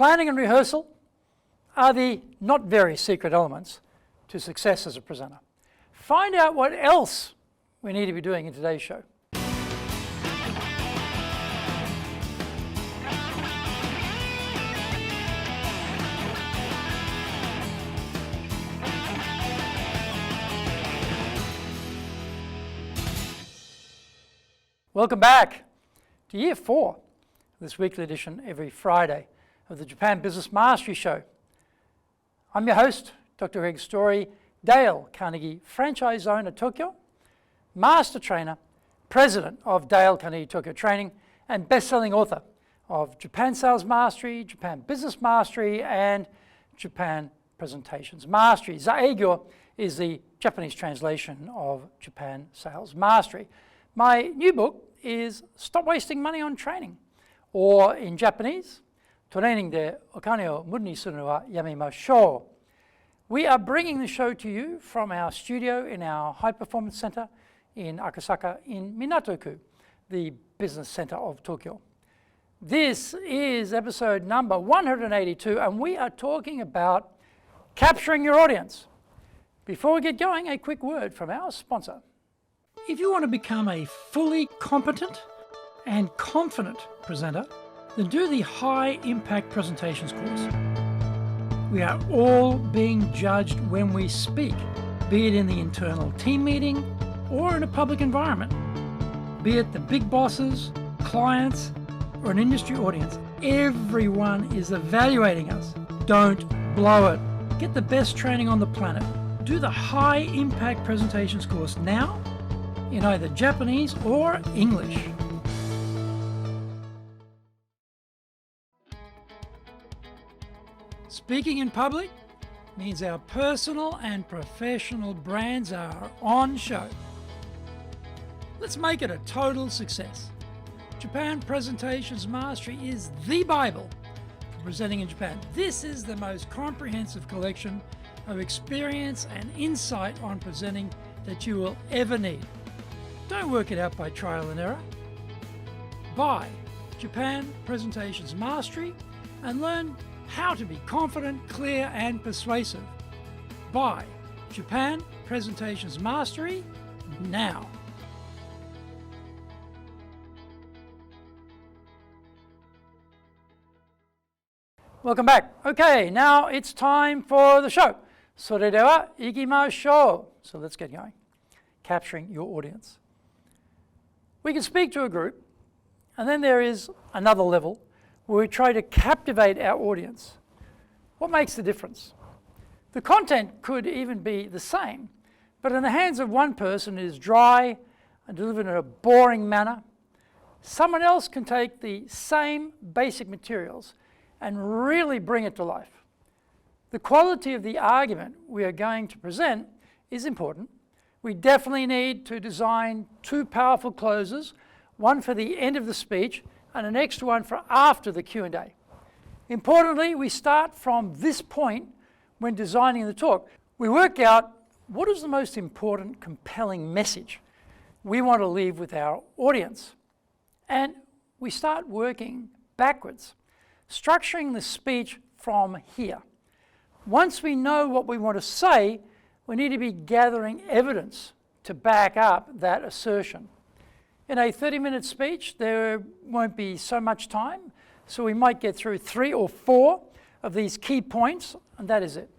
Planning and rehearsal are the not very secret elements to success as a presenter. Find out what else we need to be doing in today's show. Welcome back to Year 4 of this weekly edition every Friday of the Japan Business Mastery Show. I'm your host, Dr. Greg Story, Dale Carnegie Franchise Owner Tokyo, Master Trainer, President of Dale Carnegie Tokyo Training, and best-selling author of Japan Sales Mastery, Japan Business Mastery, and Japan Presentations Mastery. Zaegyo is the Japanese translation of Japan Sales Mastery. My new book is Stop Wasting Money on Training, or in Japanese, Training de okane o muru ni suru wa yamemashou. We are bringing the show to you from our studio in our High Performance Center in Akasaka in Minato-ku, the business center of Tokyo. This is episode number 182, and we are talking about capturing your audience. Before we get going, a quick word from our sponsor. If you want to become a fully competent and confident presenter, then do the High Impact Presentations course. We are all being judged when we speak, be it in the internal team meeting or in a public environment, be it the big bosses, clients, or an industry audience. Everyone is evaluating us. Don't blow it. Get the best training on the planet. Do the High Impact Presentations course now in either Japanese or English. Speaking in public means our personal and professional brands are on show. Let's make it a total success. Japan Presentations Mastery is the Bible for presenting in Japan. This is the most comprehensive collection of experience and insight on presenting that you will ever need. Don't work it out by trial and error. Buy Japan Presentations Mastery and learn how to be confident, clear, and persuasive. Buy Japan Presentations Mastery now. Welcome back. Okay, now it's time for the show. それでは行きましょう. So let's get going. Capturing your audience. We can speak to a group, and then there is another level where we try to captivate our audience. What makes the difference? The content could even be the same, but in the hands of one person it is dry and delivered in a boring manner. Someone else can take the same basic materials and really bring it to life. The quality of the argument we are going to present is important. We definitely need to design two powerful closes, one for the end of the speech and an extra one for after the Q&A. Importantly, we start from this point when designing the talk. We work out what is the most important, compelling message we want to leave with our audience. And we start working backwards, structuring the speech from here. Once we know what we want to say, we need to be gathering evidence to back up that assertion. In a 30-minute speech, there won't be so much time, so we might get through 3 or 4 of these key points, and that is it.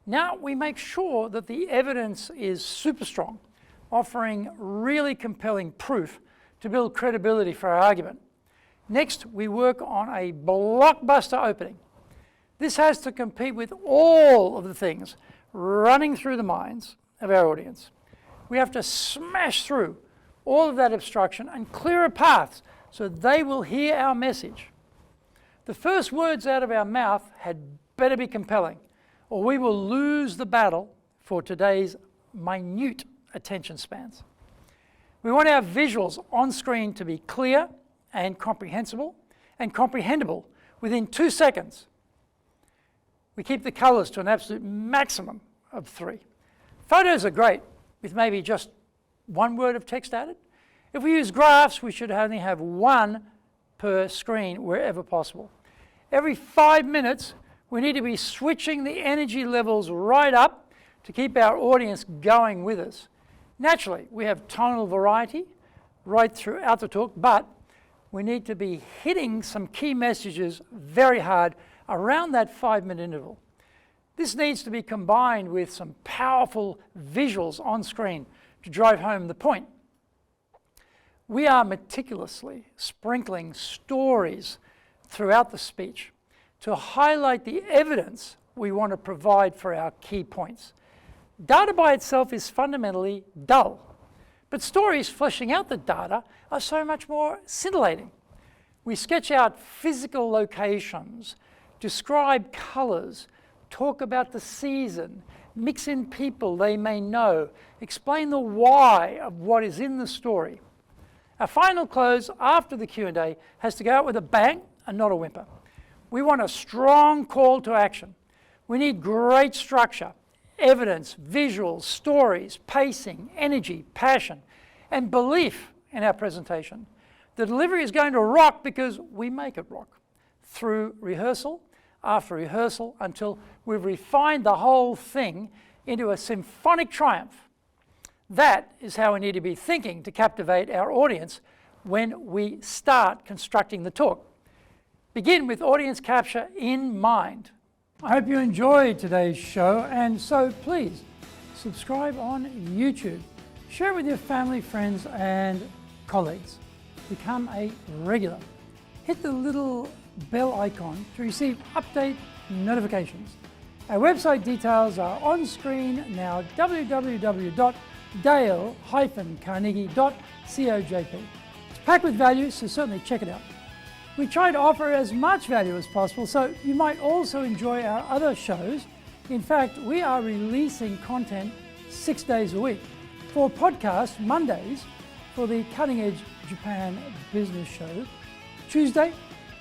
Now we make sure that the evidence is super strong, offering really compelling proof to build credibility for our argument. Next, we work on a blockbuster opening. This has to compete with all of the things running through the minds of our audience. We have to smash through all of that obstruction and clear a path so they will hear our message. The first words out of our mouth had better be compelling, or we will lose the battle for today's minute attention spans. We want our visuals on screen to be clear and comprehensible within 2 seconds. We keep the colors to an absolute maximum of 3. Photos are great with maybe just 1 word of text added. If we use graphs, we should only have 1 per screen wherever possible. Every 5 minutes, we need to be switching the energy levels right up to keep our audience going with us. Naturally, we have tonal variety right throughout the talk, but we need to be hitting some key messages very hard around that 5-minute interval. This needs to be combined with some powerful visuals on screen to drive home the point. We are meticulously sprinkling stories throughout the speech to highlight the evidence we want to provide for our key points. Data by itself is fundamentally dull, but stories fleshing out the data are so much more scintillating. We sketch out physical locations, describe colours, talk about the season, mix in people they may know, explain the why of what is in the story. Our final close after the Q&A has to go out with a bang and not a whimper. We want a strong call to action. We need great structure, evidence, visuals, stories, pacing, energy, passion, and belief in our presentation. The delivery is going to rock because we make it rock through rehearsal after rehearsal until we've refined the whole thing into a symphonic triumph. That is how we need to be thinking to captivate our audience when we start constructing the talk. Begin with audience capture in mind. I hope you enjoyed today's show, and so please subscribe on YouTube. Share it with your family, friends, and colleagues. Become a regular. Hit the little bell icon to receive update notifications. Our website details are on screen now, www.dale-carnegie.cojp. It's packed with value, so certainly check it out. We try to offer as much value as possible, so you might also enjoy our other shows. In fact, we are releasing content 6 days a week. For podcasts, Mondays for the Cutting Edge Japan Business Show, Tuesday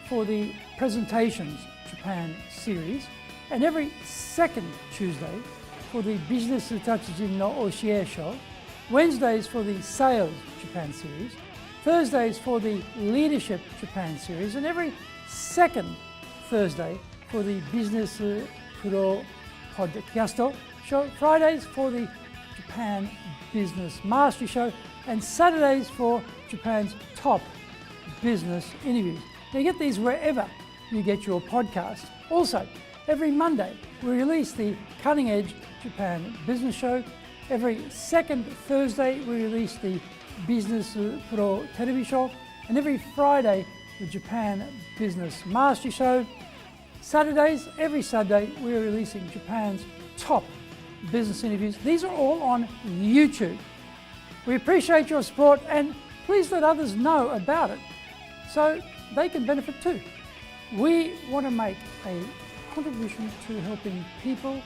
for the Presentations Japan series, and every second Tuesday for the Business Tatsujin no Oshie Show, Wednesdays for the Sales Japan series, Thursdays for the Leadership Japan series, and every second Thursday for the Business Pro Podcast Show, Fridays for the Japan Business Mastery Show, and Saturdays for Japan's top business interviews. Now, you get these wherever you get your podcast. Also, every Monday we release the Cutting Edge Japan Business Show. Every second Thursday we release the Business Pro Television Show, and every Friday the Japan Business Mastery Show. Saturdays, every Saturday, we are releasing Japan's top business interviews. These are all on YouTube. We appreciate your support, and please let others know about it so they can benefit too. We want to make a contribution to helping people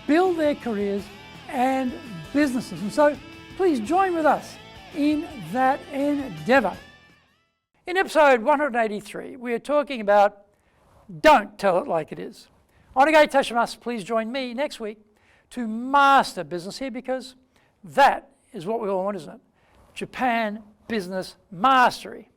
build their careers and businesses, and so please join with us in that endeavour. In episode 183, we are talking about don't tell it like it is. Onegai tashimasu, please join me next week to master business here, because that is what we all want, isn't it? Japan Business Mastery.